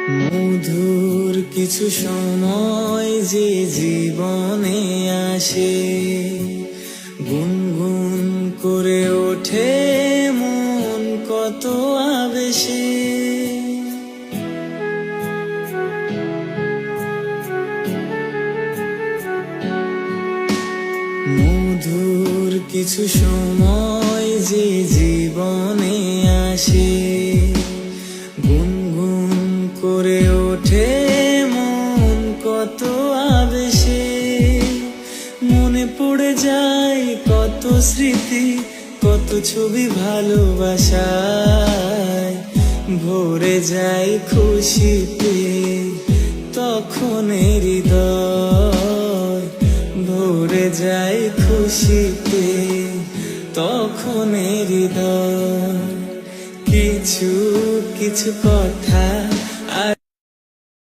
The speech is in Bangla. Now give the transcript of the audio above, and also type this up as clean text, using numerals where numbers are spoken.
মধুর কিছু সময় যে জীবনে আসে, গুনগুন করে ওঠে মন কত আবেশে। মধুর কিছু সময় যে জীবনে আসে, গুনগুন করে ওঠে মন কত আবেশে। মনে পড়ে যায় কত স্মৃতি, কত ছবি ভালোবাসায়, ভরে যায় খুশিতে তখন হৃদয়, ভরে যায় খুশিতে তখন হৃদয়। কিছু কিছু কথা